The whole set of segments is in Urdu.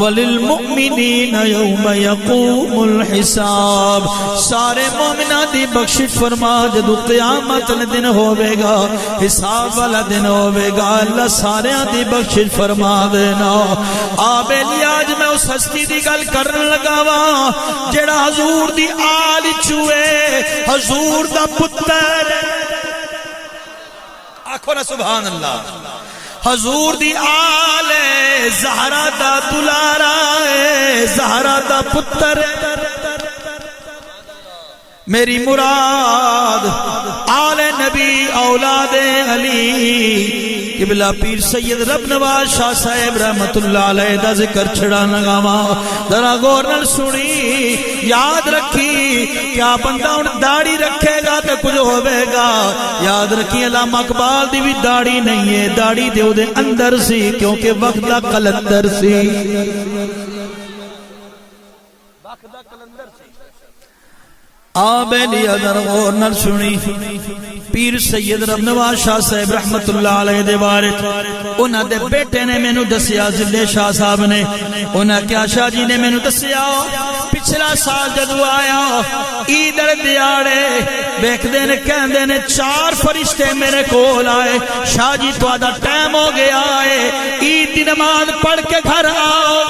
وللمؤمنین یوم یقوم الحساب. سارے مومنہ دی بخشش فرما جدو قیامت دن ہوئے گا، حساب والا دن ہوئے گا، اللہ سارے دی بخشش فرما دینا. آبیلی آج میں اس ہستی دی گل کرن لگا وا جڑا حضور دی آل چوئے، حضور دا پتر، آکھو نا سبحان اللہ، حضور دی آل زہرا دا دلارا زہرا دا پتر. میری مراد آل نبی اولاد علی قبلہ پیر سید رب نواز شاہ صاحب رحمت اللہ علیہ دا ذکر چھڑا نگاما. ذرا غور نال سنی، یاد رکھی کیا بندہ ان داڑھی رکھے گا تو کچھ ہوئے گا. یاد رکھی علامہ اقبال دی بھی داڑھی نہیں ہے، داڑھی دے دے اندر سی کیونکہ وقت دا قلندر سی. آبیلی ادر غور نال سنی، پیر سید رب نواز شاہ صاحب رحمت اللہ علیہ دے بارے انہاں دے بیٹے نے میں نو دسیا، ذلے شاہ صاحب نے. انہاں کیا شاہ جی نے میں نو دسیا پچھلا سال جدو آیا عید دیاڑے بیک دینے کہندے نے 4 فرشتے میرے کول آئے، شاہ جی تو آدھا ٹائم ہو گیا ہے، عید دی نماز پڑھ کے گھر آؤ،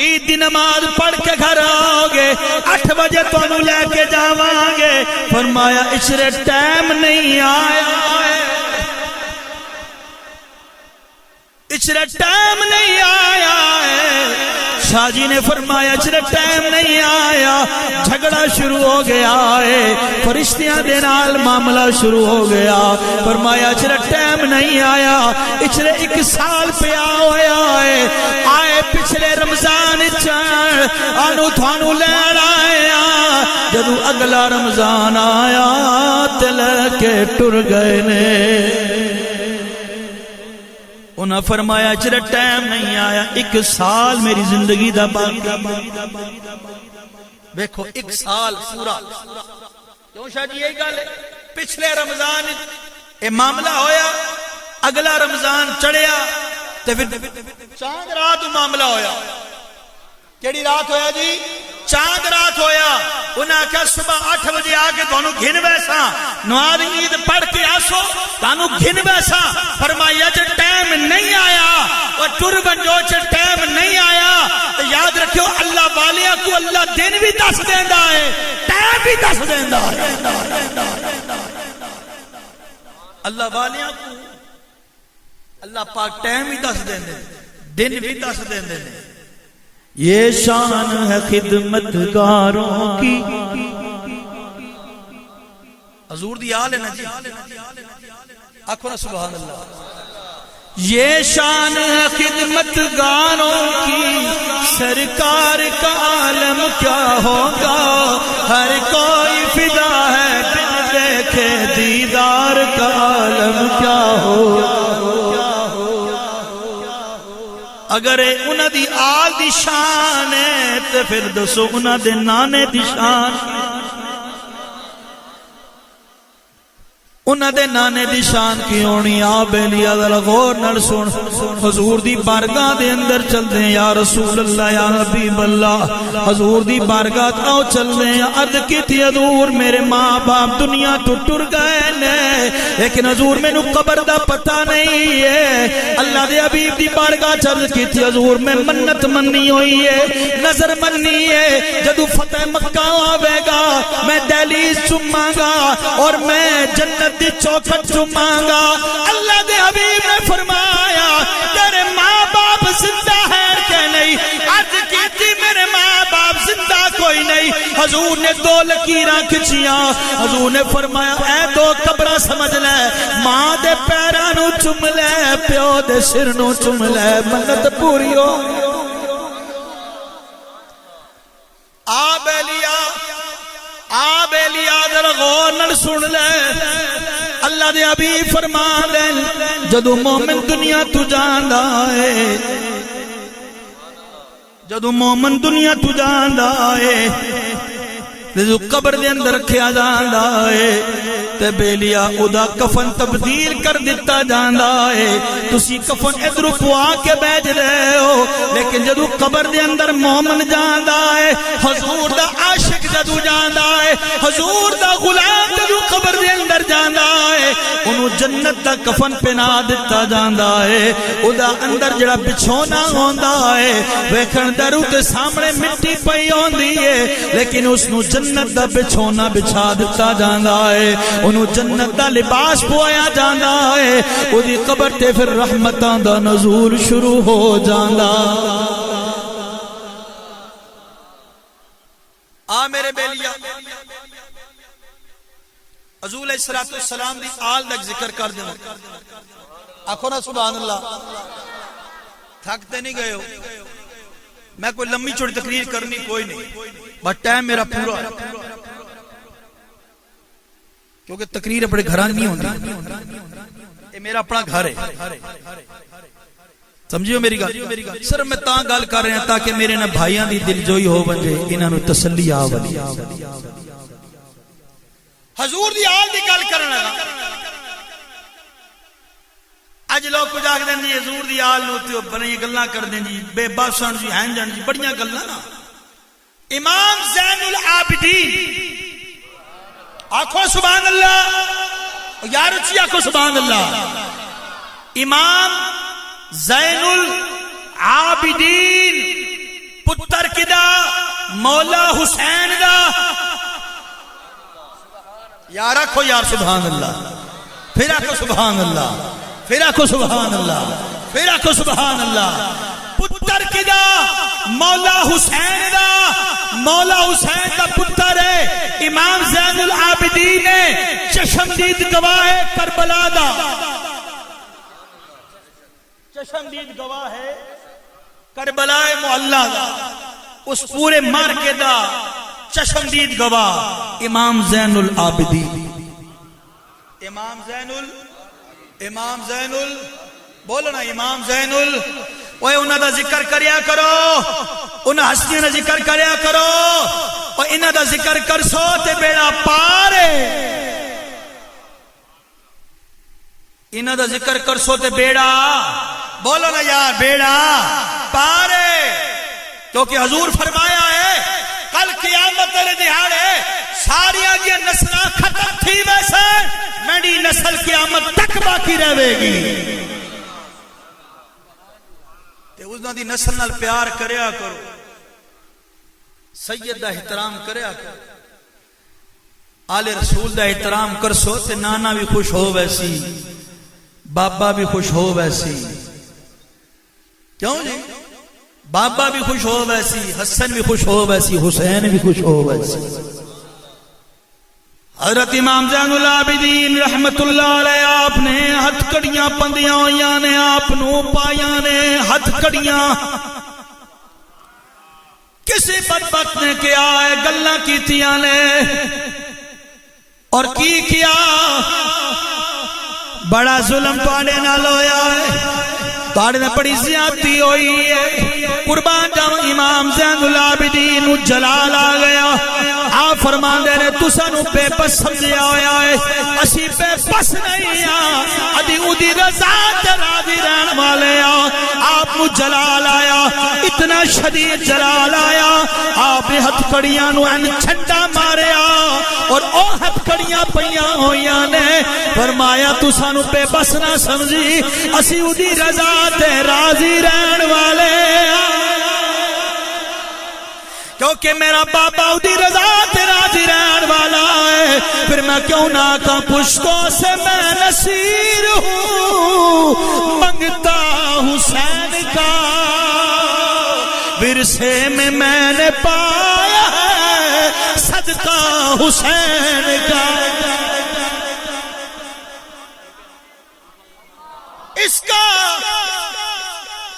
عید دی نماز پڑھ کے گھر آؤ گے، 8 بجے تو انہوں لے کے جاواں گے. فرمایا اشرے ٹائم نہیں آیا ہے، اشرے ٹائم نہیں آیا ہے. شاہ جی نے فرمایا اشرے ٹائم نہیں آیا، جھگڑا شروع ہو گیا ہے، فرشتیاں دے نال معاملہ شروع ہو گیا. فرمایا اشرے ٹائم نہیں آیا، اشرے 1 سال پیا ہویا ہے، آئے پچھلے رمضان چڑھ آنو تھانو لین آیا، جدو اگلا رمضان آیا تل کے ٹر گئے نے. انہاں فرمایا چرا ٹائم نہیں آیا، 1 سال میری زندگی دا باقی. دیکھو 1 سال پورا. کیوں شاہ جی یہی گل ہے، پچھلے رمضان اے معاملہ ہویا، اگلا رمضان چڑھیا تے پھر چاند رات معاملہ ہویا. کیڑی رات ہویا جی؟ چاند رات ہویا. انہاں کہا صبح 8 بجے آکے تو انہوں گھن ویسا نواز عید پڑھ کے آسو تو انہوں گھن ویسا. فرمایا جے ٹائم نہیں آیا اور ٹربن جو چے ٹائم نہیں آیا تو یاد رکھو اللہ والیاں کو اللہ دن بھی دس دیندہ ہے، ٹائم بھی دس دیندہ ہے. اللہ والیاں کو اللہ پاک ٹائم بھی دس دیندے، دن بھی دس دیندے. یہ شان ہے خدمتگاروں کی. حضور دی آل ہے نا جی، آکھو نا سبحان اللہ. یہ شان ہے خدمتگاروں کی، سرکار کا عالم کیا ہوگا، ہر کوئی فدا ہے بن دیکھے دیدار کا عالم کیا ہوگا. اگر انہاں دی آل دی شان ہے تو پھر دسو انہاں دے نانے دی شان، انہاں دے نانے دی شان کی ہونی. آبیلی ذرا غور نال سن، حضور دی بارگاہ دے اندر چل دیں یا رسول اللہ یا حبیب اللہ. حضور دی بارگاہ آؤ چل دیں. عرض کی تھی حضور میرے ماں باپ دنیا تو ٹر گئے نے، لیکن حضور میں نو قبر دا پتہ نہیں ہے. اللہ دے حبیب دی بارگاہ چل کی تھی حضور میں منت مننی ہوئی ہے، نظر مننی ہے، جدو فتح مکہ آوے گا میں دہلیز چوماں گا اور میں جنت دی چوکھٹ چوماں گا. اللہ دے حبیب نے فرمایا تیرے ماں باپ زندہ ہے کہ نہیں؟ عرض کی تھی میرے ماں باپ زندہ کوئی نہیں. حضور نے 2 لکیراں کھچیاں، حضور نے فرمایا اے 2 قبرہ سمجھ لے، ماں دے پیراں نو چم لے، پیو دے سر نو چم لے، منت پوری ہو. آبیلیا در غور نال سن لے. اللہ دے حبیب فرما دے جدو مومن دنیا تو جاندا ہے، جدو مومن دنیا تو جاندا ہے، جدو قبر دے اندر رکھیا جاندا ہے تے بیلیا ادا کفن تبدیل کر دیتا جاندا ہے. تسی کفن ادھر پوا کے بیج رہے ہو، لیکن جدو قبر دے اندر مومن جاندا ہے حضور دا عاشق جدو جاندا ہے حضور دا غلام جدو قبر دے اندر جاندا ہے انہوں جنت دا کفن پہنا دتا جاندا ہے او دا اندر جڑا بچھونا ہوندا ہے ویکھن درو تے سامنے مٹی پئی ہوندی ہے لیکن اس نو جنت دا بچھونا بچھا دتا جاندا ہے انہوں جنت دا لباس پوایا جاندا ہے او دی قبر تے پھر رحمتاں دا نزول شروع ہو جاندا آ میرے بیلیا حضور علیہ السلام دی آل دا ذکر کر دیں آکھو نا سبحان اللہ تھکتے نہیں گئے ہو میں کوئی لمبی چوڑی تقریر کرنی کوئی نہیں بس ٹائم میرا پورا ہے کیونکہ تقریر اپنے گھران نہیں ہوندی یہ میرا اپنا گھر ہے سمجھیو میری گل صرف میں تاں گل کر رہے ہیں تاکہ میرے نہ بھائیاں دی دل جوئی ہو بنجے انہاں نو تسلی آ بنجے حضور دی آل دی گل کرنا اج لوگ کچھ آکھ دیں جی حضور دی آل نو تے بنی گلاں کر دیں جی بے باسن جی ہیں جان جی بڑیاں گلاں نا امام زین العابدین آنکھو سبحان اللہ یار اچھی آنکھو سبحان اللہ امام زین العابدین پتر کدا مولا حسین دا یار آنکھو یار سبحان اللہ پھر آنکھو سبحان اللہ پھر آنکھو سبحان اللہ پھر آنکھو سبحان اللہ پتر کدا مولا حسین دا مولا حسین کا پتر ہے امام زین العابدین چشمدید گواہ ہے کربلا دا چشمدید گواہ ہے کربلا معلی دا اس پورے مارکے دا چشمدید گواہ امام زین العابدین امام زین بولنا امام زین اوے انہاں دا ذکر کریا کرو انہاں ہستیاں دا ذکر کریا کرو اور انہاں دا ذکر کرسو تے بیڑا پار انہاں دا ذکر کرسو تے بیڑا بولو نا یار بیڑا پار کیونکہ حضور فرمایا ہے کل قیامت دے دہاڑے ساری آگیا نسلیں ختم تھی ویسے میری نسل قیامت تک باقی رہے گی اس دی نسل نال پیار کریا کرو سید دا احترام کریا کرو آل رسول دا احترام کرسو تے نانا بھی خوش ہو ویسی بابا بھی خوش ہو ویسی کیوں جی بابا بھی خوش ہو ویسی حسن بھی خوش ہو ویسی حسین بھی خوش ہو ویسی حضرت امام زین العابدین رحمت اللہ علیہ آپ نے ہتھ کڑیاں پندیاں ہویاں نے آپ نو پایاں نے ہتھ کڑیاں کسی بدبخت نے کیا ہے گلاں کیتیاں نے اور کی کیا بڑا ظلم تواڈے نال ہویا ہے تواڈے نال بڑی زیادتی ہوئی ہے قربان جاواں امام زین العابدین نو جلال آ گیا آپ فرماندے نے تساں نو بے بس سمجھیا ہویا ہے اسی بے بس نہیں ادی اودی رضا تے راضی رہن والے آپ نو جلال آیا اتنا شدید جلال آیا آپ نے ہتھ کڑیاں نو ان چھنڈا ماریا اور او ہتھ کڑیاں پیاں ہویاں نے فرمایا تساں نو بے بس نہ سمجھی اسی اودی رضا تے راضی رہن والے کیونکہ میرا بابا اودی رضا تے راضی رہن والا ہے پھر میں کیوں نہ کہاں پشتوں سے میں نصیر ہوں منگتا حسین کا ورثے میں نے پایا ہے صدقہ حسین کا اس کا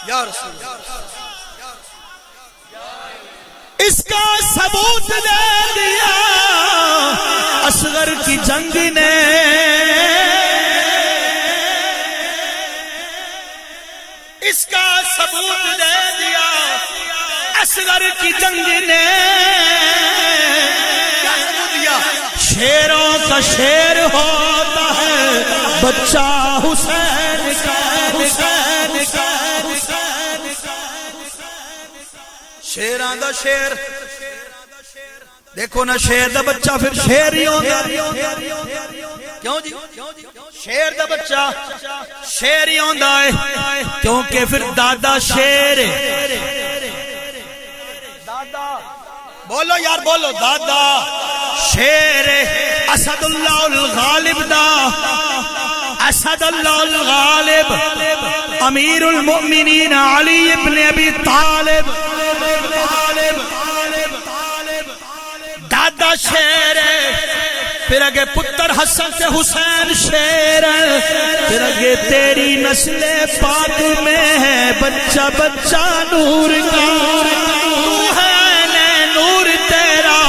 یا رسول اس کا ثبوت دے دیا اصغر کی جنگ نے اس کا ثبوت دے دیا اصغر کی جنگ نے شیروں کا شیر ہوتا ہے بچہ حسین کا حسین کا شیراں دا شیر دیکھو نا، شیر دا بچہ پھر شیر ہی ہوندا کیوں جی؟ شیر دا بچہ شیر ہی ہوندا ہے کیونکہ پھر دادا شیر ہے۔ دادا بولو یار بولو، دادا شیر ہے۔ اسد اللہ الغالب دا، اسد اللہ الغالب امیر المؤمنین علی ابن ابی طالب، دادا شیر ہے۔ پھر اگے پتر حسن سے حسین شیر ہے۔ پھر اگے تیری نسل پاک میں ہے بچہ بچہ نور کا، تو ہے نور تیرا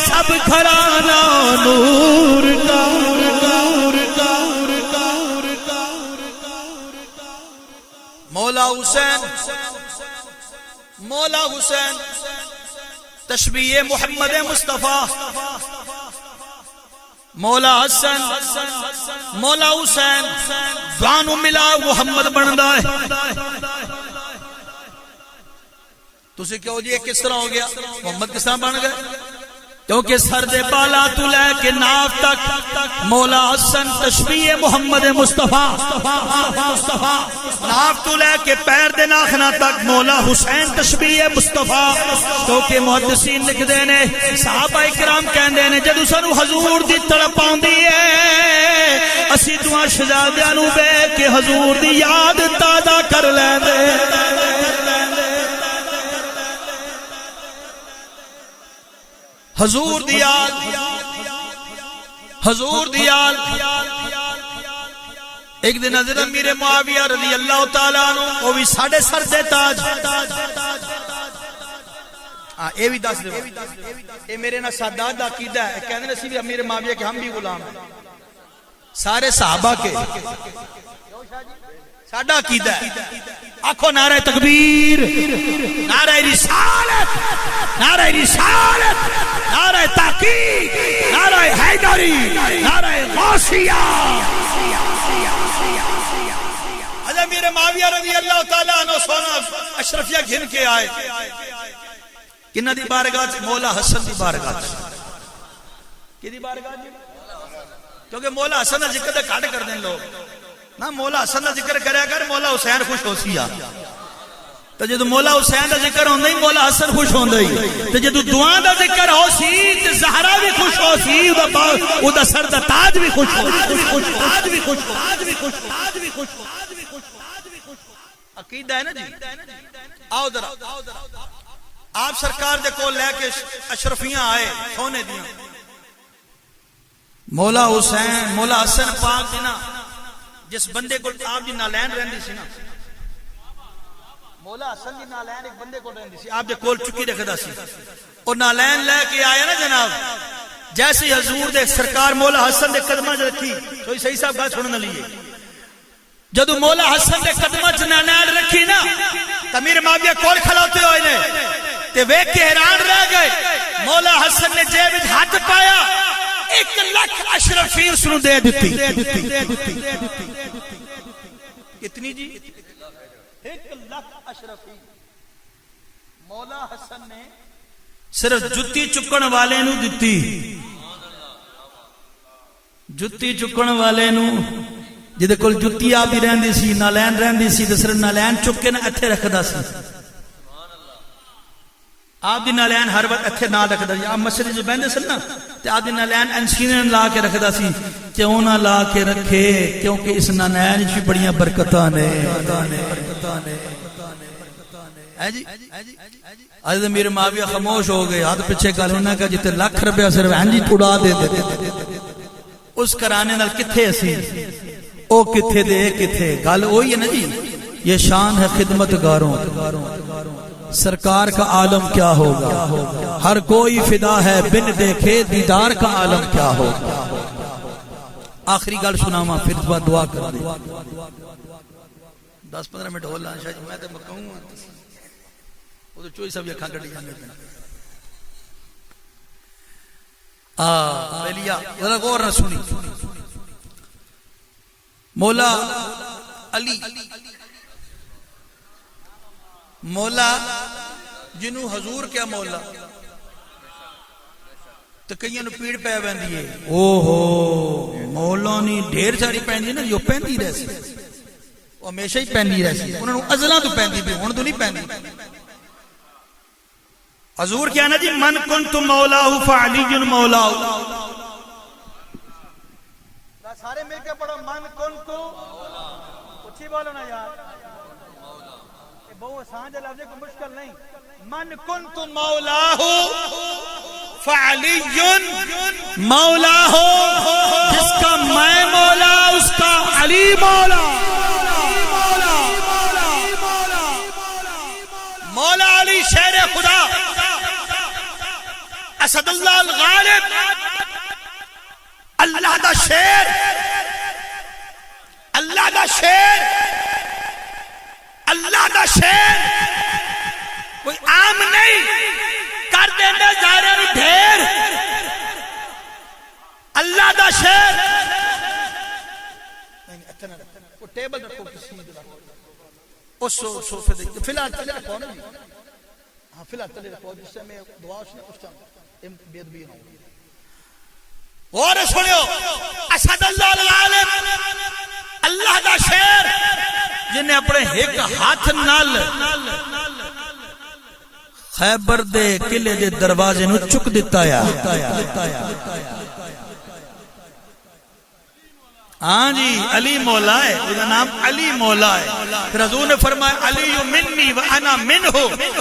سب گھرانہ نور کا۔ مولا حسین، مولا حسین تشبیہ محمد مصطفیٰ، مولا حسن مولا حسین دوانو ملا محمد بندا ہے۔ تسی کہو جی یہ کس طرح ہو گیا؟ محمد کس طرح بن گئے؟ کیونکہ سر دے بالا تو لے کے ناف تک مولا حسن تشبیہ محمد مصطفیٰ، ناف تو لے کے پیر دے ناخنا تک مولا حسین تشبیہ مصطفیٰ۔ کیونکہ محدثین لکھ دینے، صحابہ اکرام کہندے نے جدو سانو حضور دی تڑپ آندی ہے اسی دعا شہزادیاں نو بے کہ حضور دی یاد تازہ کر لیندے۔ حضور دیال، حضور دیال۔ ایک دن حضرت امیر معاویہ رضی اللہ تعالیٰ عنہ وہ بھی ساڑھے سر دے تاج، اے بھی دس دے، اے میرے نا سادات دا عقیدہ ہے، کہنے نسی بھی امیر معاویہ کہ ہم بھی غلام ہیں سارے صحابہ کے، ساڑھا عقیدہ ہے۔ آنکھو نعرہ تکبیر، نعرہ رسالت، نعرہ رسالت، نعرہ تحقیق، نعرہ حیدری، نعرہ غوثیہ۔ حضرت امیر معاویہ رضی اللہ تعالیٰ عنہ سونا اشرفیہ گھن کے آئے کنہ دی بارگاہ سے؟ مولا حسن دی بارگاہ سے۔ کی دی بارگاہ سے؟ کیونکہ مولا حسن دا ذکر کھاڑ کر دیں لوگ نا، مولا حسن دا ذکر کریا کر مولا حسین خوش ہو سیا، تو جدو مولا حسین دا ذکر ہوندہ ہی مولا حسن خوش ہوندہ ہی، تو جدو دعا دا ذکر ہو سی تو زہرہ بھی خوش ہو سی، او دا سر دا تاج بھی خوش ہو، عقیدہ ہے نا جی۔ آؤ درہ آپ سرکار دے کو لے کے اشرفیاں آئے سونے دیاں، مولا حسین مولا حسن پاک دینا جس بندے کو آپ دی نالین رہندی سی نا، مولا حسن دی نالین ایک بندے کو رہندی سی، آپ دے کول چکی رکھدا سی، اور نالین لے کے آیا نا جناب، جیسے حضور دے سرکار مولا حسن دے قدمہ رکھی تو صحیح صاحب بات سننے لیے، جدو مولا حسن دے قدمہ نالین رکھی نا امیر معاویہ کول کھلوتے ہوئے نے تے ویکھ کے حیران رہ گئے۔ مولا حسن نے جیب وچ ہاتھ پایا، 1,00,000 اشرفی اس نو دے دیتی۔ کتنی جی؟ 1,00,000 اشرفی مولا حسن نے صرف جتی چکن والے نو دیتی، جتی چکن والے نو جدے کول جتی آپ بھی رہندی سی، نالین رہندی سی، تو صرف نالین چک کے نہ اتھے رکھدا سی، آپ دی نالین ہر وقت اتھے نہ رکھدا سی۔ آپ مسجد جو بہندے سن نا تے آپ دی نالین انسینے لا کے رکھدا سی، کیوں نہ لا کے رکھے کیونکہ اس نالین وچ بڑیاں برکتاں نے۔ حضرت امیر معاویہ خاموش ہو گئے، ہاتھ پیچھے گل انہاں کہ جتے لاکھ روپیہ صرف انجی اڑا دے اس کرانے نال کتھے اسی او کتھے دے کتھے گل وہی ہے نا جی۔ یہ شان ہے خدمت گاروں، سرکار کا عالم کیا ہوگا، ہر کوئی فدا ہے بن دیکھے دیدار کا عالم کیا ہوگا۔ آخری گل سناواں پھر دعا کر دے، 10-15 منٹ ہو لان شاید میں تے مکہوں وہ تو چوئی سب اکھاں کڈی جاندے پے۔ بیلیا ذرا غور نہ سنی، مولا علی مولا جنہوں حضور کیا مولا تو کئیوں نے پیڑ پہ بیندی ہے اوہو مولا نہیں ڈھیر ساری پہنی نا جو پہنی رہ سی وہ ہمیشہ ہی پہنی رہ سی انہوں نے ازلہ تو پہنی بھی ہون تو نہیں پہنی حضور کیا نا جی من کنت مولاہ فعلی مولاہ سارے مل کے پڑھو من کنت اچھی بولو نا یار بہو آسان جا لفظ کو مشکل نہیں من کنت مولاہ فعلی مولاہ جس کا میں مولا اس کا علی مولا مولا علی شیر خدا اسد اللہ الغالب اللہ دا شیر اللہ دا شیر اللہ دا شیر کوئی عام نہیں کر دینے زہرے نو ڈھیر اللہ دا شیر وہ ٹیبل رکھو کسی اس صوفے دیکھتے فی الحال تلے رکھو نا ہاں فی الحال تلے رکھو جس سے میں دعا اس نے اس ٹائم بید بھی نہ ہوں اور سنیو اسد اللہ العالم اللہ دا شیر جنہیں اپنے ایک ہاتھ نال خیبر دے قلعے دے دروازے نو چک دیتا یا ہاں جی علی مولا ہے اس کا نام علی مولا ہے پھر حضور نے فرمایا علی منی وانا منہ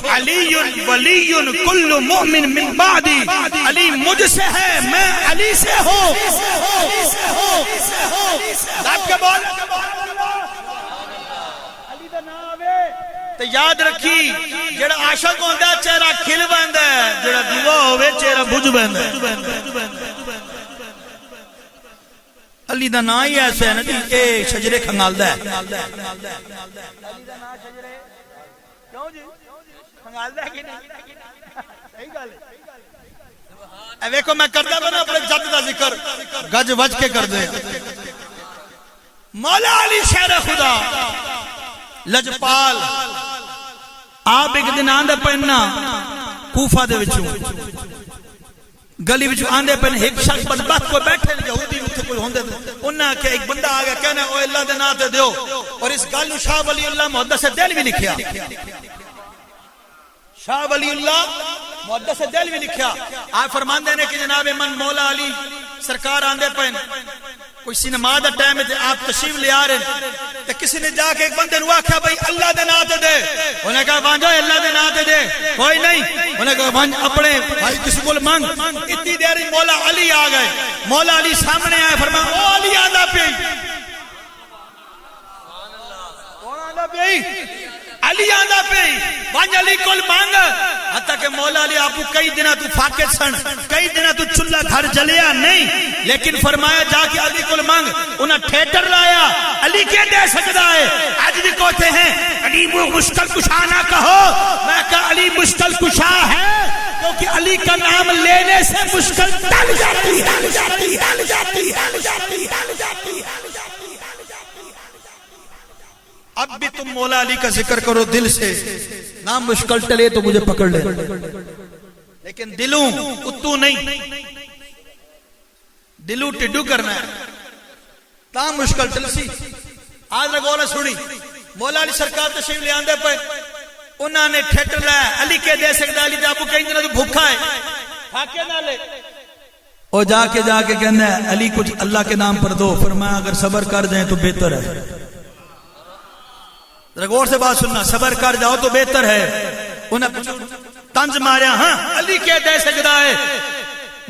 علی ولی کل مؤمن من بعدی علی مجھ سے ہے میں علی سے ہوں آپ کے بول علی دا نام ہے تو یاد رکھی جڑا عاشق ہوندا چہرہ کھل بیندا ہے جڑا دعا ہوے چہرہ بجھ بیندا ہے علی دا نا ہی ایسا ہے نا جی اے شجرے کھنگالدہ ہے علی دا نا شجرے کیوں جی کھنگالدہ ہے کہ نہیں صحیح گل ہے اے ویکھو میں کردا بنا اپنے جد دا ذکر گج وج کے کر دے مولا علی شیر خدا لجپال آپ ایک دن آندے پہننا کوفہ دے وچوں گلی وچ آندے پن ایک شخص بدبخت کو بیٹھے یہودی اتھے کوئی ہوندے انہاں کہ ایک بندہ آ گیا کہنا او اللہ دے نام تے دیو اور اس گل نو شاہ ولی اللہ محدث دہلوی لکھیا شاہ ولی اللہ محدث دہلوی لکھیا آپ فرماندے نے کہ جناب من مولا علی سرکار آندے پن کوئی سینما دا ٹائم ہے آپ تشریف لے آ رہے تے کسی نے جا کے ایک بندے نو آکھیا بھائی اللہ دے نام تے دے انہوں نے کہا وانجو اللہ دے نام تے دے کوئی نہیں انہوں نے کہا وانج اپنے بھائی کسی کو مانگ اتنی دیر مولا علی آ گئے مولا علی سامنے آئے فرمایا او علی آندا پئی کون آندا پئی علی آندا پئی وانج علی کول مانگ حتیٰ کہ مولا علی آپ کو کئی دنہ تو فاقت سن کئی دنہ تو چلہ گھر جلیا نہیں لیکن فرمایا جا کے علی کول مانگ انہاں تھیٹر لایا علی کیا دے سکتا ہے آج بھی کہتے ہیں علی مشکل کشا نہ کہو میں کہا علی مشکل کشا ہے کیونکہ علی کا نام لینے سے مشکل ٹل جاتی ہے اب بھی تم مولا علی کا ذکر کرو دل سے نام مشکل ٹلے تو مجھے پکڑ لے لیکن دلوں اتو نہیں دلوں ٹڈو کرنا ہے تاں مشکل ٹل سی آج لگولا سنی مولا علی سرکار تشریف لے آندے پہ انہوں نے ٹھیٹر لیا علی کے دے سکتا علی جا کو کہیں جنہ تو بھوکھا ہے پھاکے نہ لے اور جا کے کہنا ہے علی کچھ اللہ کے نام پر دو فرمایا اگر صبر کر جائیں تو بہتر ہے غور سے بات سننا صبر کر جاؤ تو بہتر ہے انہیں طنز ماریا ہاں علی کے دے سکتا ہے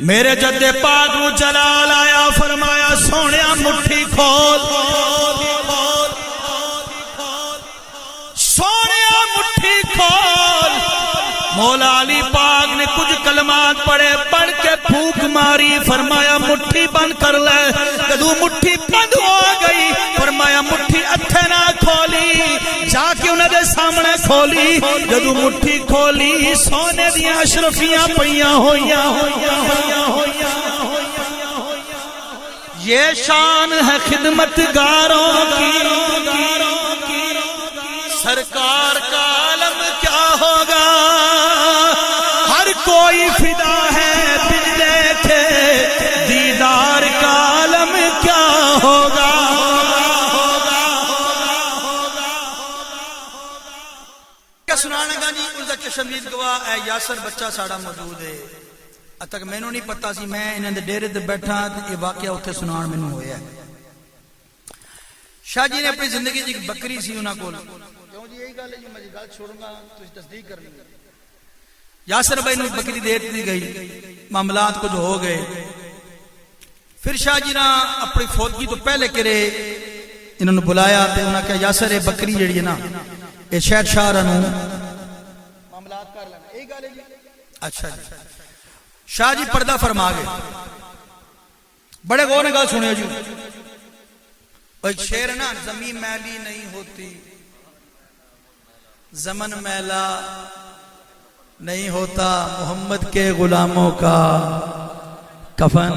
میرے جد پاک نو جلال آیا فرمایا سونیا مٹھی کھول سونیا مٹھی کھول مولا علی پاک نے کچھ کلمات پڑھے پڑھ کے پھوک ماری فرمایا مٹھی بند کر لے جدو مٹھی بند ہو گئی فرمایا مٹھی اتھے نہ کھولی جا کے انہیں دے سامنے کھولی جدو مٹھی کھولی سونے دیاں اشرفیاں پئیاں ہویاں یہ شان ہے خدمت گاروں کی سرکار کا عالم کیا ہوگا سنانا جی اس دا چشمدید گواہ اے یاسر بچہ ساڑا موجود ہے تک مینوں نہیں پتا سی میں انہاں دے ڈیرے تے بیٹھا تے یہ واقعہ اتنے سنان مینوں ہویا ہے شاہ جی نے اپنی زندگی جی بکری سی انہاں کول کیوں جی یہی گل ہے جو میں گل چھوڑوں گا تسی تصدیق کرنی یاسر بھائی نوں بکری دے دی گئی معاملات کچھ ہو گئے پھر شاہ جی نے اپنی فوتگی تو پہلے کرے انہوں نے بلایا تے انہاں کہا یاسر یہ بکری جڑی ہے نا یہ شہر شاہ نوں معاملات کر لینا یہی گل ہے جی اچھا جی شاہ جی پردہ فرما گئے بڑے غور نے گل سنیا جی شعر نا زمین میلی نہیں ہوتی زمن میلا نہیں ہوتا محمد کے غلاموں کا کفن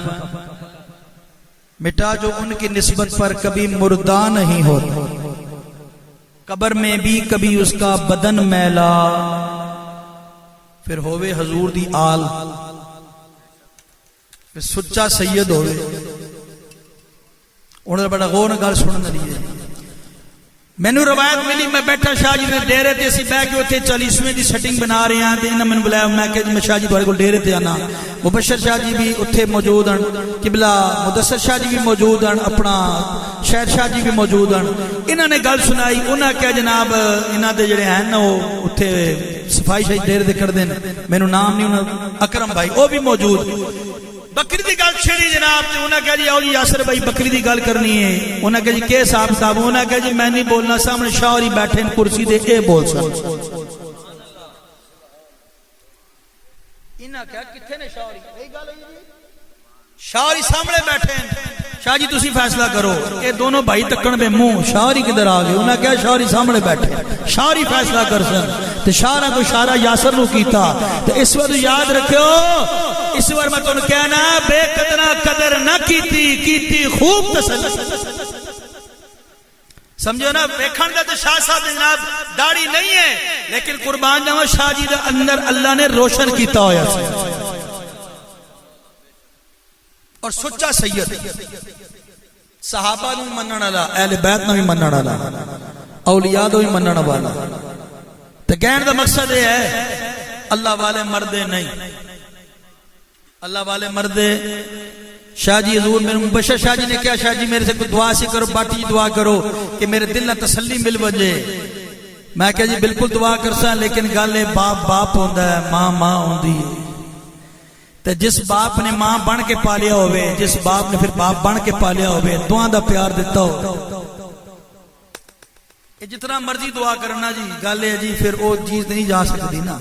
مٹا جو ان کی نسبت پر کبھی مردہ نہیں ہوتا قبر میں بھی کبھی اس کا بدن میلا پھر ہوئے حضور دی آل پھر سچا سید ہوئے انہوں نے بڑا غور گل سننے لیے میں نے روایت ملی میں بیٹھا شاہ جی نے ڈیرے تے اسی بیٹھ کے اوتھے 40ویں دی سیٹنگ بنا رہے ہیں تے انہاں نے بلایا میں کہ میں شاہ جی تہاڈے کول ڈیرے تے آنا مبشر شاہ جی بھی اوتھے موجود ہیں قبلہ مدثر شاہ جی بھی موجود ہیں اپنا شہر شاہ جی بھی موجود ہیں انہاں نے گل سنائی انہاں کہ جناب انہاں دے جڑے ہیں نا وہ اوتھے صفائی شاہی ڈیرے تے کردے ہیں مینوں نام نہیں انہاں اکرم بھائی وہ بھی موجود بکری دی گل چھڑی جناب تے انہاں کہا جی آؤ جی یاسر بھائی بکری دی گل کرنی ہے انہاں کہا جی کے صاحب صاحب انہاں کہا جی میں نہیں بولنا سامنے شاعری بیٹھے ہیں کرسی دے اے بول سکتے انہاں کہا کتھے نے شاعری یہی گل ہوئی جی شاعری سامنے بیٹھے ہیں شاہ جی تسی فیصلہ کرو اے دونوں بھائی تکن بے منہ شاعری کدھر آ گئے انہاں کہا شاعری سامنے بیٹھے شاعری فیصلہ کر سن تے شاعرہ کو اشارہ یاسر نو کیتا تے اس وقت یاد رکھو اس وقت میں تمہیں کہنا بے قدرہ قدر نہ کیتی خوب تسلی سمجھو نا بیکھن دا تے شاہ صاحب جناب داڑھی نہیں ہے لیکن قربان جاواں شاہ جی دے اندر اللہ نے روشن کیتا ہویا سی اور سچا سید صحابہ نو منن والا اہل بیت نو بھی منن والا اولیاء نو بھی منن والا تے کہن دا مقصد یہ ہے اللہ والے مردے نہیں اللہ والے مردے شاہ جی حضور میرے مبشر شاہ جی نے کہا شاہ جی میرے سے کوئی دعا سی کرو باٹی دعا کرو کہ میرے دل نہ تسلی مل وجے میں کہا جی بالکل دعا کرسا لیکن گل باپ باپ ہوندا ہے ماں ماں ہوندی ہے تے جس باپ نے ماں بن کے پالیا ہوئے جس باپ نے پھر باپ بن کے پالیا ہوئے دعا دا پیار دیتا ہو جتنا مرضی دعا کرنا جی گل ہے جی پھر وہ چیز نہیں جا سکتی نا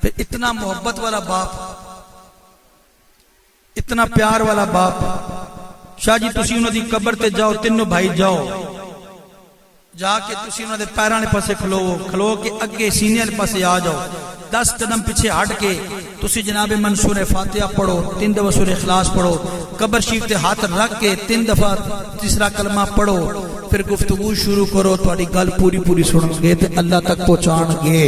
پھر اتنا محبت والا باپ اتنا پیار والا باپ شاہ جی تسی انہوں دی قبر تے جاؤ تینوں بھائی جاؤ جا کے تسی انہوں دے پیراں دے پاسے کھلو کے اگے سینے دے پاسے آ جاؤ 10 قدم پیچھے ہٹ کے تسی جناب منصور فاتحہ پڑھو 3 دفعہ سورہ اخلاص پڑھو قبر شریف تے ہاتھ رکھ کے 3 دفعہ تیسرا کلمہ پڑھو پھر گفتگو شروع کرو تہاڈی گل پوری پوری سنن گے تے اللہ تک پہنچان گے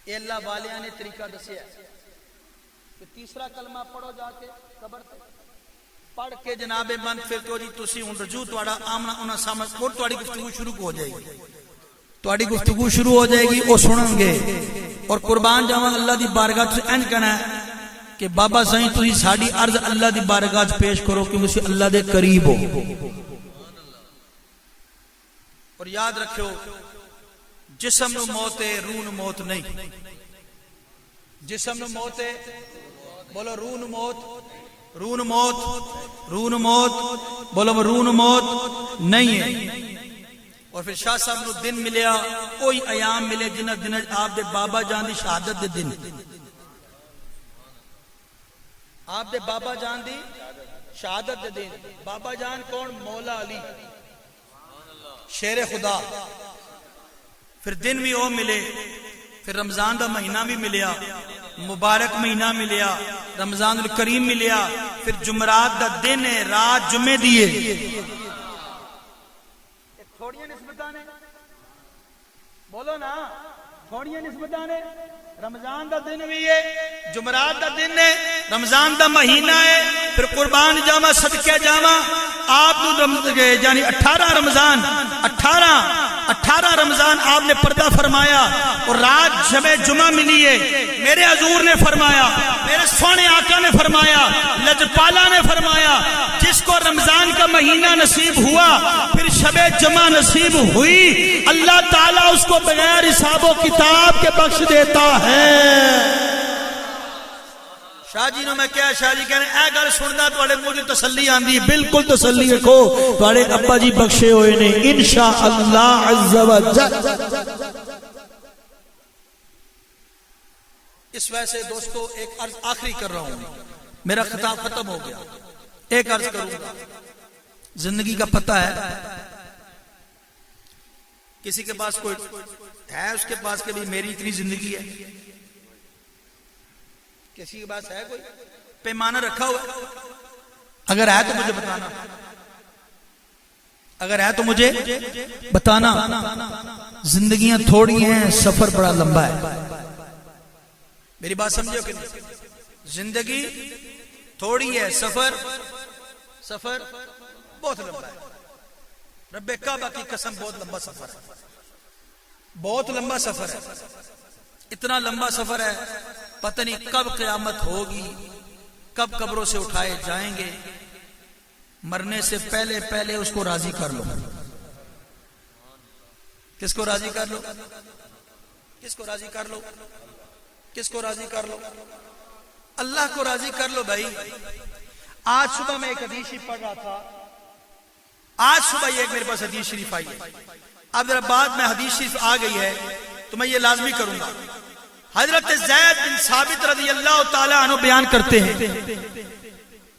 اے اللہ والیاں نے طریقہ دسیا کہ تیسرا کلمہ پڑھو جا کے قبر تے پڑھ کے جناب من پھر تو جی تسی ہن رجوع تہاڈا آمنا انہاں سامنے اور تہاڈی گفتگو شروع ہو جائے گی تہاڈی گفتگو شروع ہو جائے گی او سنن گے اور قربان جاواں اللہ دی بارگاہ تے انج کہنا ہے کہ بابا سائیں تسی ساڈی عرض اللہ دی بارگاہ وچ پیش کرو کہ تسی اللہ دے قریب ہو اور یاد رکھو جسم نو موت ہے روح نو موت نہیں جسم نو موت ہے بولو روح نو موت روح نو موت روح نو موت بولو روح نو موت نہیں ہے اور پھر شاہ صاحب نو دن ملیا کوئی ایام ملے جنہ دن آپ دے بابا جان دی شہادت دے دن آپ دے بابا جان دی شہادت دے دن بابا جان کون مولا علی شیر خدا پھر دن بھی وہ ملے پھر رمضان دا مہینہ بھی ملیا مبارک مہینہ ملیا رمضان الکریم ملیا پھر جمعرات دا دن ہے رات جمعے دیئے تھوڑیاں نسبتاں نے بولو نا تھوڑیاں نسبتاں نے رمضان دا دن بھی ہے جمعرات دا دن ہے رمضان دا مہینہ ہے پھر قربان جاواں صدقے جاواں آپ یعنی 18 رمضان آپ نے پردہ فرمایا اور رات شب جمعہ ملی ہے. میرے حضور نے فرمایا, میرے سونے آقا نے فرمایا, لجپالا نے فرمایا, جس کو رمضان کا مہینہ نصیب ہوا پھر شب جمعہ نصیب ہوئی, اللہ تعالیٰ اس کو بغیر حساب و کتاب کے بخش دیتا ہے. شاہ جی نے میں کیا, شاہ جی کہنے اے گل سننا تواڈے منہ دی تسلی آندی, بالکل تسلی رکھو, تواڈے ابا جی بخشے ہوئے نے انشاءاللہ عز و جل. اس وجہ سے دوستو ایک عرض آخری کر رہا ہوں, میرا خطاب ختم ہو گیا, ایک عرض کروں گا. زندگی کا پتہ ہے, کسی کے پاس کوئی ہے اس کے پاس کہ بھی میری اتنی زندگی ہے, کسی کے پاس ہے کوئی پیمانہ رکھا ہوا؟ اگر ہے تو مجھے بتانا, اگر ہے تو مجھے بتانا. زندگیاں تھوڑی ہیں, سفر بڑا لمبا ہے. میری بات سمجھو کہ نہیں؟ زندگی تھوڑی ہے, سفر بہت لمبا ہے. رب کعبہ کی قسم بہت لمبا سفر ہے, بہت لمبا سفر ہے. اتنا لمبا سفر ہے پتہ نہیں کب قیامت ہوگی, کب قبروں سے اٹھائے جائیں گے. مرنے سے پہلے پہلے اس کو راضی کر لو. کس کو راضی کر لو؟ کس کو راضی کر لو؟ کس کو راضی کر لو؟ اللہ کو راضی کر لو بھائی. آج صبح میں ایک حدیث شریف پڑھ رہا تھا, آج صبح یہ ایک میرے پاس حدیث شریف آئی ہے. اب ذرا بعد میں حدیث شریف آ گئی ہے تو میں یہ لازمی کروں گا. حضرت زید بن ثابت رضی اللہ تعالی عنہ بیان کرتے ہیں,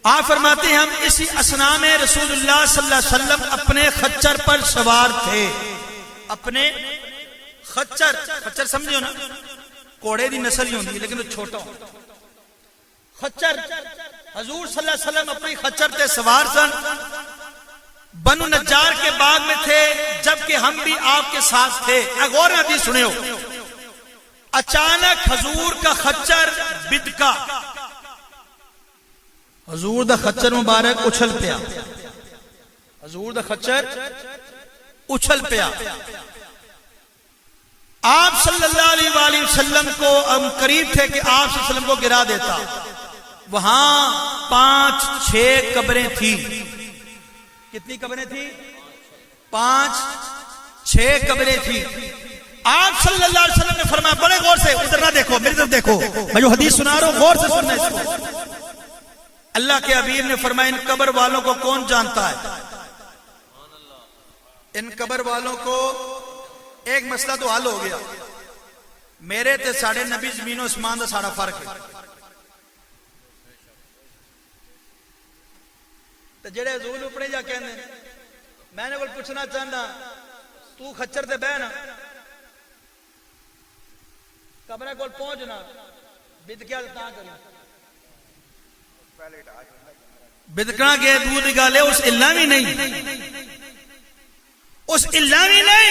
آپ فرماتے ہیں ہم اسی اثناء میں رسول اللہ صلی اللہ علیہ وسلم اپنے خچر پر سوار تھے. اپنے خچر سمجھو نا, کوڑے دی نسل ہی ہوندی لیکن وہ چھوٹا ہو. خچر حضور صلی اللہ علیہ وسلم اپنی خچر تے سوار سن, بنو نجار کے باغ میں تھے جبکہ ہم بھی آپ کے ساتھ تھے. غور حدیث سنے ہو. اچانک حضور کا خچر بدکا, حضور دا خچر مبارک اچھل پیا, حضور دا خچر اچھل پیا. آپ صلی اللہ علیہ وسلم کو ہم قریب تھے کہ آپ صلی اللہ علیہ وسلم کو گرا دیتا. وہاں 5-6 قبریں تھی. کتنی قبریں تھی؟ 5-6 قبریں تھی. آپ صلی اللہ علیہ وسلم نے فرمایا, بڑے غور سے, ادھر نہ دیکھو میری طرف دیکھو, میں جو حدیث سنا رہا ہوں غور سے سننا اس کو. اللہ کے حبیب نے فرمایا ان قبر والوں کو کون جانتا ہے؟ ان قبر والوں کو ایک مسئلہ تو حل ہو گیا. میرے تے ساڑھے نبی زمین و اسمان دا ساڑھا فرق ہے. تو جڑے حضور اپنے جا کہنے میں نے کوئی پوچھنا چاہنا, تو خچر تے بہنا قبرہ کول پہنچنا بدکیا تاں کرنا بدکنا کے دودھ گالے اس اللہ بھی نہیں, اس اللہ بھی نہیں,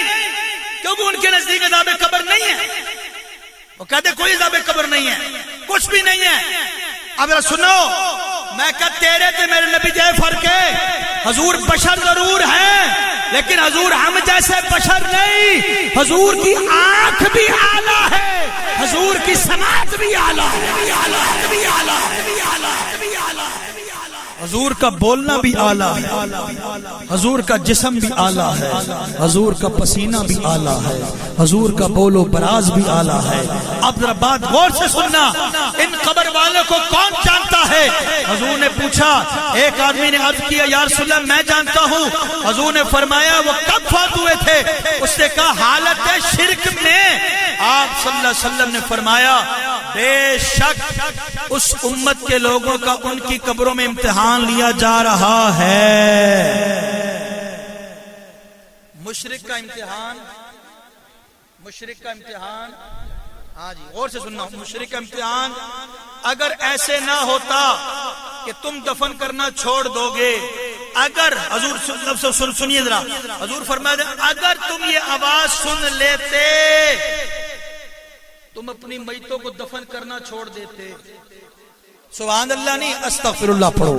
کیونکہ ان کے نزدیک عذاب قبر نہیں ہے. وہ کہتے کوئی عذاب قبر نہیں ہے, کچھ بھی نہیں ہے. اب سنو, میں کہتا تیرے تے میرے نبی جائے فرق ہے. حضور بشر ضرور ہے لیکن حضور ہم جیسے بشر نہیں. حضور کی آنکھ بھی اعلیٰ ہے, حضور کی سماعت بھی اعلیٰ ہے, حضور کا بولنا بھی اعلیٰ ہے, حضور کا جسم بھی اعلیٰ ہے, حضور کا پسینہ بھی اعلیٰ ہے, حضور کا بول و براز بھی اعلیٰ ہے. اب ذرا بات غور سے سننا, ان قبر والوں کو کون جانتا ہے؟ حضور نے پوچھا, ایک آدمی نے عرض کیا یا رسول اللہ میں جانتا ہوں. حضور نے فرمایا وہ کب فوت ہوئے تھے؟ اس نے کہا حالت شرک میں. آپ صلی اللہ علیہ وسلم نے فرمایا بے شک اس امت کے لوگوں کا ان کی قبروں میں امتحان لیا جا رہا ہے. مشرک کا امتحان, مشرک کا امتحان, ہاں جی غور سے سننا, مشرک کا امتحان اگر ایسے نہ ہوتا کہ تم دفن کرنا چھوڑ دو گے, اگر حضور سنیے ذرا, حضور فرمایا اگر تم یہ آواز سن لیتے تم اپنی میتوں کو دفن کرنا چھوڑ دیتے. سبحان اللہ نہیں, استغفر اللہ پڑھو.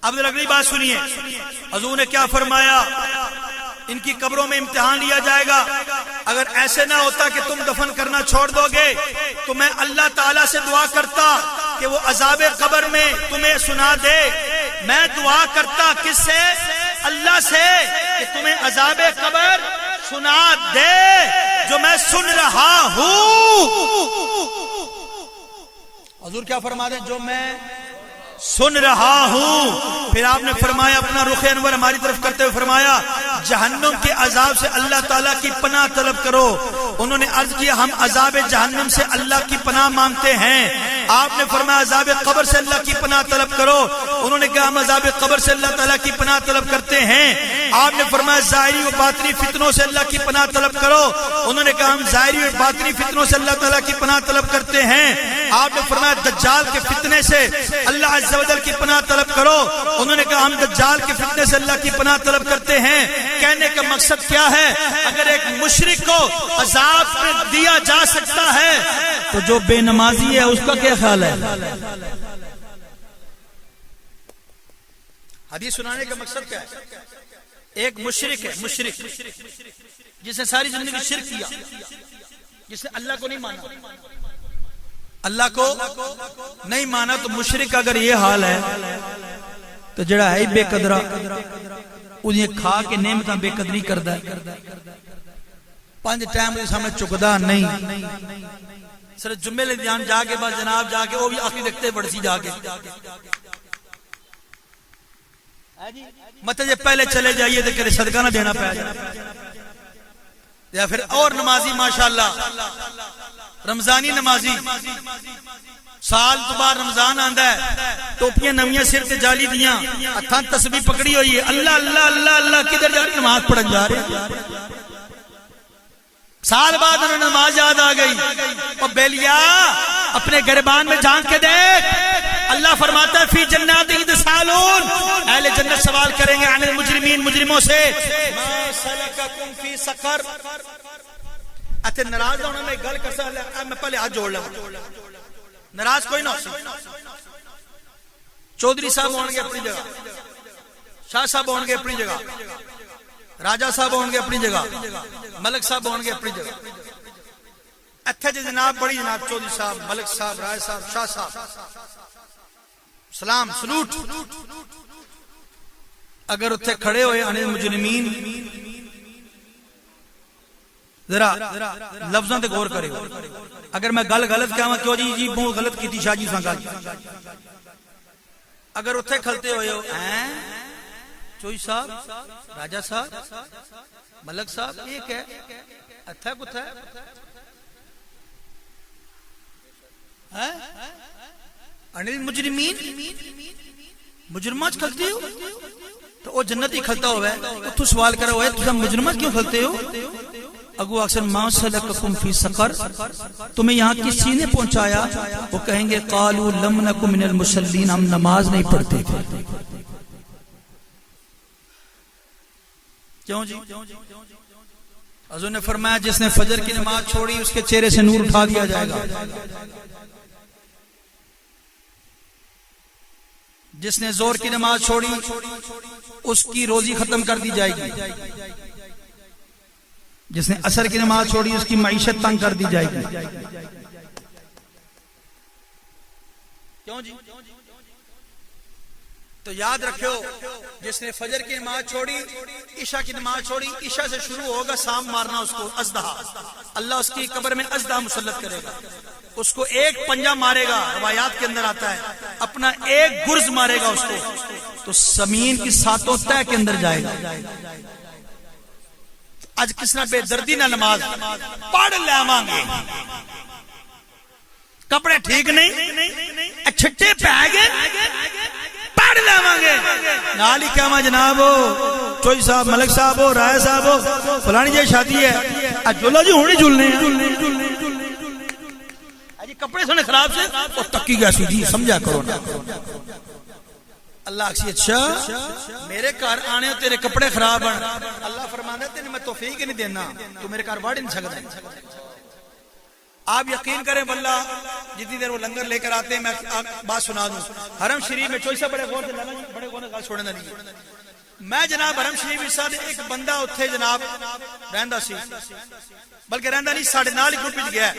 اب اگلی بات سنیے، حضور نے کیا فرمایا؟ ان کی قبروں میں امتحان لیا جائے گا، اگر ایسے نہ ہوتا کہ تم دفن کرنا چھوڑ دو گے تو میں اللہ تعالیٰ سے دعا کرتا کہ وہ عذاب قبر میں تمہیں سنا دے۔ میں دعا کرتا کس سے؟ اللہ سے، کہ تمہیں عذاب قبر سنا دے جو میں سن رہا ہوں۔ حضور کیا فرما دیں؟ جو میں سن رہا ہوں۔ پھر آپ نے فرمایا، اپنا رخ انور ہماری طرف کرتے ہوئے فرمایا، جہنم کے عذاب سے اللہ تعالیٰ کی پناہ طلب کرو۔ انہوں نے عرض کیا، ہم عذاب جہنم سے اللہ کی پناہ مانگتے ہیں۔ آپ نے فرمایا عذاب قبر سے اللہ کی پناہ طلب کرو۔ انہوں نے کہا ہم عذاب قبر سے اللہ تعالیٰ کی پناہ طلب کرتے ہیں۔ آپ نے فرمایا ظاہری و باطنی فتنوں سے اللہ کی پناہ طلب کرو۔ انہوں نے کہا ہم ظاہری و باطنی فتنوں سے اللہ تعالیٰ کی پناہ طلب کرتے ہیں۔ آپ نے فرمایا دجال کے فتنے سے اللہ عز و جل کی پناہ طلب کرو۔ انہوں نے کہا ہم دجال کے فتنے سے اللہ کی پناہ طلب کرتے ہیں۔ کہنے کا مقصد کیا ہے؟ اگر ایک مشرک کو عذاب دیا جا سکتا ہے تو جو بے نمازی ہے اس کا کیا خیال ہے؟ حدیث سنانے کا مقصد کیا ہے؟ ایک مشرک ہے، مشرک جس نے ساری زندگی شرک کیا، جس نے اللہ کو نہیں مانا، اللہ کو نہیں مانا، تو مشرک اگر یہ حال ہے تو جڑا ہے بے قدرہ انہیں کھا کے نعمتاں بے قدری کردا ہے، 5 ٹائم کے سامنے چکدا نہیں، صرف جمعے لے جان جا کے بعد جناب جا کے وہ بھی آخری رکھتے بڑسی جا کے مطلب یہ پہلے چلے جائیے تو کرے صدقہ نہ دینا پہ یا پھر اور نمازی ماشاءاللہ رمضانی نمازی سال دوبار رمضان آندا ہے، ٹوپیاں نویاں سر تے جالی دیاں، ہتھاں تسبیح پکڑی ہوئی ہے، اللہ اللہ اللہ اللہ کدھر جا رہے نماز پڑھن جا رہے، سال بعد انہوں نے نماز یاد آ گئی۔ اور بیلیا اپنے گریبان میں جھانک کے دیکھ، اللہ فرماتا ہے فی جنات یتسالون، اہل جنت سوال کریں گے عن المجرمین، مجرموں سے، ما سلککم فی سقر۔ اتے ناراض ہونا میں گل کر سکتا، میں پہلے ہاتھ جوڑ لوں، ناراض کوئی نہ ہو سکتا۔ چودھری صاحب ہون گے اپنی جگہ، شاہ صاحب ہون گے اپنی جگہ، راجہ صاحب ہون گے اپنی جگہ، ملک صاحب ہون گے اپنی جگہ، اتھے جی جناب بڑی جناب چودھری صاحب، ملک صاحب، رائے صاحب، شاہ صاحب، سلام سلوٹ۔ اگر اتھے کھڑے ہوئے عن المجرمین، ذرا لفظوں تے غور کرے، اگر میں گل غلط کہاں کیوں جی بہت غلط کی تھی شاہ جی سان گل، اگر اتھے کھلتے ہوئے ہو چوئی صاحب، راجہ صاحب، ملک صاحب، ایک ہے اتھا کتھا ہے انل مجرمین، مجرمات کھلتے ہو تو وہ جنت ہی کھلتا ہوا ہے، تو سوال کرا ہوا ہے تم مجرمات کیوں کھلتے ہو؟ اگو اکثر ما سلککم فی سقر، تمہیں یہاں کس چیز نے پہنچایا؟ وہ کہیں گے قالوا لم نک من المصلین، ہم نماز نہیں پڑھتے تھے۔ کیوں جی؟ حضور نے فرمایا جس نے فجر کی نماز چھوڑی اس کے چہرے سے نور اٹھا دیا جائے گا، جس نے زور کی نماز چھوڑی اس کی روزی ختم کر دی جائے گی، جس نے عصر کی نماز چھوڑی اس کی معیشت تنگ کر دی جائے گی۔ کیوں جی؟ تو یاد رکھو جس نے فجر کی نماز چھوڑی، عشاء کی نماز چھوڑی، عشاء سے شروع ہوگا سام مارنا اس کو، ازدہا، اللہ اس کی قبر میں ازدہا مسلط کرے گا، اس کو ایک پنجہ مارے گا، روایات کے اندر آتا ہے، اپنا ایک گرز مارے گا اس کو، تو زمین کی 7 تہہ کے اندر جائے گا۔ آج کس نے بے دردی نہ نماز پڑھ لیواں گے، کپڑے ٹھیک نہیں، چھٹے پہ گئے پڑھ لیواں گے، نال ہی کہواں جناب چوئی صاحب، ملک صاحب ہو، رائے صاحب ہو، فلانی جی شادی ہے، جھولو جی ہونی جھولنے جی، کپڑے سنے خراب سے وہ تکی گیا سی جی، سمجھا کرو نا۔ اللہ اکسی اچھا میرے گھر آنے ہو تیرے کپڑے خراب ہیں، اللہ فرمانا تینے میں توفیق نہیں دینا، تو میرے گھر بڑھ نہیں سکتا۔ آپ یقین کریں واللہ جتنی دیر وہ لنگر لے کر آتے ہیں میں بات سنا دوں حرم شریف میں چوئی سے بڑے غور سے لگا بڑے غور سے چھوڑنا نہیں میں جناب حرم شریف ساتھ ایک بندہ اتھے جناب رہندہ سی بلکہ رہندہ نہیں ساڑھے نال گروپ وچ گیا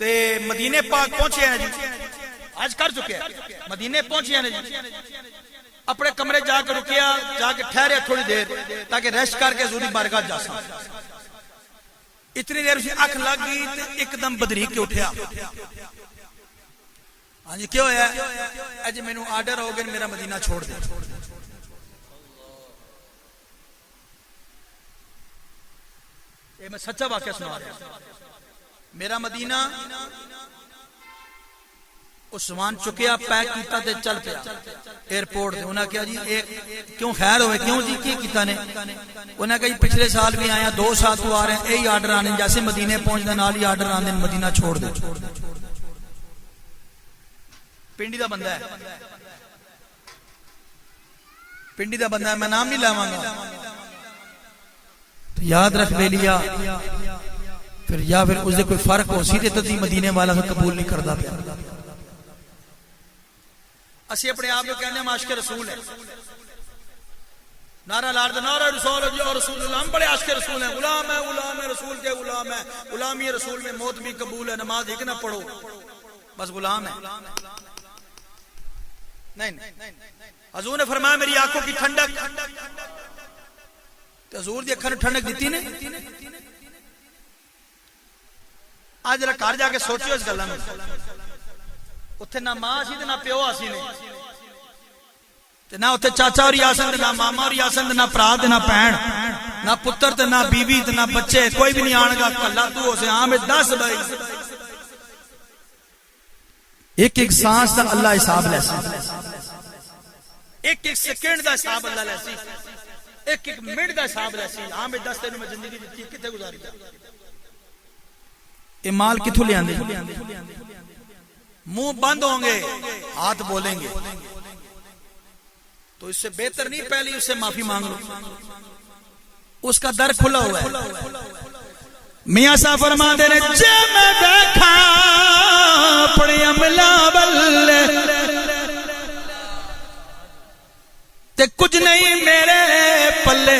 تے مدینے پاک پہنچے ہیں جی آج کر چکے ہیں مدینے پہنچے ہیں جی اپنے کمرے جا کے رکیا جا کے ٹھہرے تھوڑی دیر تاکہ ریسٹ کر کے حضور دی بارگاہ جا سکے اتنی دیر اسے اکھ لگ گئی تے ایک دم بدریق کے اٹھیا ہاں جی کیوں ہے اج مینوں آرڈر ہو گئے میرا مدینہ چھوڑ دے یہ میں سچا واقعہ سنا رہا ہوں میرا مدینہ عثمان چکیا پیک کیتا تے چل پیا ایئرپورٹ تے انہاں کہا جی ایک کیوں خیر ہوئے کیوں جی کی کیتا نے انہاں کہا جی پچھلے سال بھی آیا 2 سال تو آ رہے ہیں یہی آرڈر آنے جیسے مدینے پہنچنے نال ہی آرڈر آنے مدینہ چھوڑ دے پنڈی دا بندہ ہے پنڈی دا بندہ ہے میں نام نہیں لاواں گا تو یاد رکھ بے لیا پھر یا پھر اس سے کوئی فرق ہو سیدھے تو مدینے والا سے قبول نہیں کرتا پیا اسی اپنے آپ کو کہنے ہیں عاشق رسول ہے نعرہ لار دے نعرہ رسول اللہ رسول اللہ ہم بڑے عاشق رسول ہیں غلام ہے رسول کے غلام ہے غلامی رسول میں موت بھی قبول ہے نماز ایک نہ پڑھو بس غلام ہے نہیں حضور نے فرمایا میری آنکھوں کی ٹھنڈک تو حضور دی اکھاں ٹھنڈک دیتی نے آج ذرا گھر جا کے سوچو اس گلاں میں اتھے نہ ماں سی تے نہ پیو اسی نے تے نہ اتھے چاچا اور یاسن تے نہ ماما اور یاسن تے نہ بھرا تے نہ بہن نہ پتر تے نہ بیوی تے نہ بچے کوئی بھی نہیں آن گا کلا تو ہو سے ہاں میں 10 بھائی ایک ایک سانس دا اللہ حساب لے سی ایک ایک سیکنڈ دا حساب اللہ لے سی ایک ایک منٹ دا حساب لے سی ہاں میں 10 دن میں زندگی دتی کتے گزاری یہ مال کتھوں لے آندے منہ بند ہوں گے ہاتھ بولیں گے تو اس سے بہتر نہیں پہلی اس سے معافی مانگ لو اس کا در کھلا ہوا ہے میاں صاحب فرما دے رہے جے میں دیکھا پڑی عملہ بلے تے کچھ نہیں میرے پلے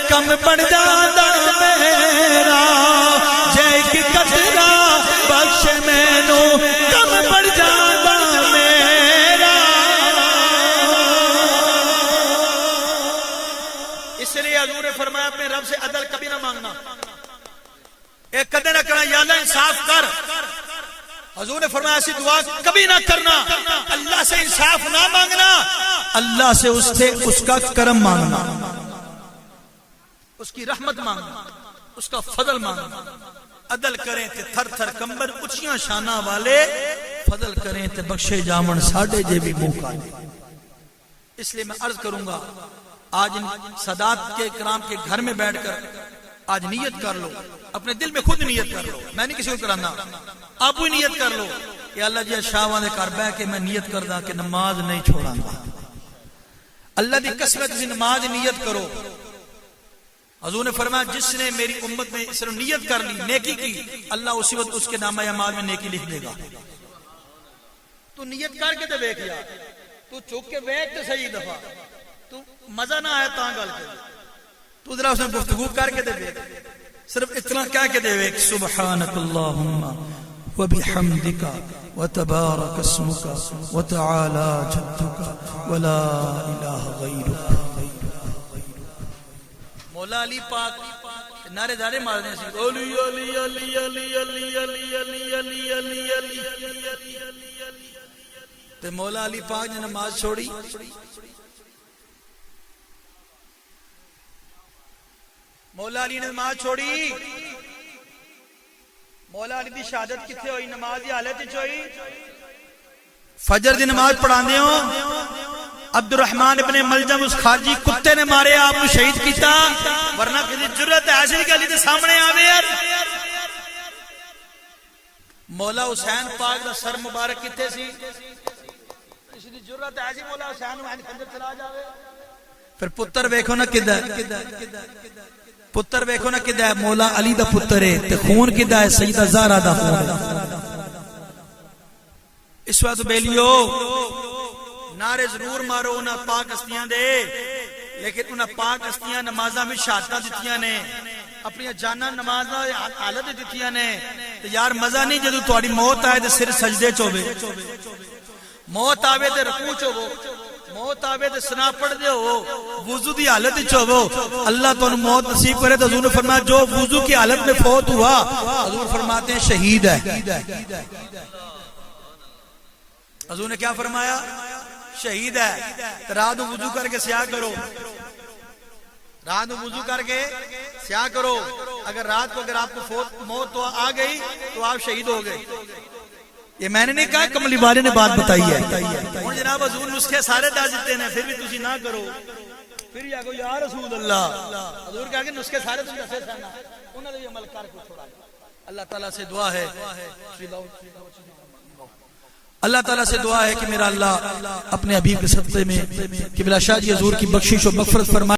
کم پڑ جانا میرا جے کی قطرہ بخش مینو کم پڑ جانا میرا اس لیے حضور نے فرمایا اپنے رب سے عدل کبھی نہ مانگنا ایک قدر نہ کرنا یا اللہ انصاف کر حضور نے فرمایا ایسی دعا کبھی نہ کرنا اللہ سے انصاف نہ مانگنا اللہ سے اس کا کرم مانگنا اس کی رحمت مانگنا اس کا فضل مانگنا عدل کریں تے تھر تھر کمبر اچھیاں شانہ والے فضل کریں تے بخشے جامن ساڑھے جے بھی موقع اس لئے میں عرض کروں گا آج سادات کے کرام کے گھر میں بیٹھ کر آج نیت کر لو اپنے دل میں خود نیت کر لو میں نہیں کسی کو کرانا آپ بھی نیت کر لو کہ اللہ جی شاہوان دے کر بہ کے میں نیت کر دا کہ نماز نہیں چھوڑاں گا اللہ دی قسمت سے نماز نیت کرو حضور نے فرمایا جس نے میری امت میں صرف نیت کر لی نیکی کی اللہ اسی وقت اس کے نامہ اعمال میں نیکی لکھ دے گا تو نیت کر کے تے دیکھ یار تو چوک کے بیٹھ تے صحیح دفعہ تو مزہ نہ آیا تاں گل کے تو ذرا اس نے گفتگو کر کے تے دیکھ صرف اتنا کہہ کے دے دیکھ سبحانک اللہم وبحمدک وتبارک اسمک وتعالی جدک ولا الہ غیرک مولا علی پاک نعرے دارے مارنے سے علی علی علی علی علی علی علی علی علی علی تے مولا علی پاک نے نماز چھوڑی مولا علی نے نماز چھوڑی. مولا علی دی شہادت کتنے ہوئی؟ نماز دی حالت وچ ہوئی. فجر دی نماز پڑھاندے ہو عبد الرحمن ابن ملجم اس خارجی کتے نے مارے آپ کو شہید کیتا، ورنہ کسی جرت ایسی کہ علی دے سامنے آوے یار. مولا حسین پاک دا سر مبارک کتے سی، اس دی جرت ایسی مولا حسین وہاں خنجر چلا جاوے. پھر پتر ویکھو نا کدا پتر ویکھو نا کدا مولا علی دا پتر ہے تے خون کدا ہے سیدہ زہرا دا خون ہے. اس وقت بیلیو نعرے ضرور مارو انہاں پاک ہستیاں دے، لیکن انہاں پاک ہستیاں نمازاں میں شہادتاں دتیاں نے، اپنی جاناں نمازاں حالت دتیاں نے. تے یار مزہ نہیں جدوں تہاڈی موت آئے تے سر سجدے چ ہوے، موت آوے تے رکوع چ ہوو، موت آوے تے ثنا پڑھ دے ہو، وضو دی حالت وچ ہو. اللہ تانوں موت نصیب کرے تو حضور نے فرمایا جو وضو کی حالت میں فوت ہوا حضور فرماتے ہیں شہید ہے. حضور نے کیا فرمایا؟ شہید ہے. رات وضو کر کے سیاہ کرو، رات وضو کر کے سیاہ کرو. اگر رات کو اگر آپ کو موت تو آ گئی تو آپ شہید ہو گئے. یہ میں نے نہیں کہا، کملی والے نے بات بتائی ہے. اور جناب حضور نسخے سارے دس دیتے ہیں پھر بھی تسی نہ کرو. پھر یا کو یا رسول اللہ، حضور کہا کہ نسخے سارے تم دسے سن انہاں دے عمل کر کے چھوڑا. اللہ تعالیٰ سے دعا ہے، اللہ تعالیٰ سے دعا ہے کہ میرا اللہ اپنے حبیب کے صدقے میں قبلہ شاہ جی حضور کی بخشش و مغفرت فرمائے.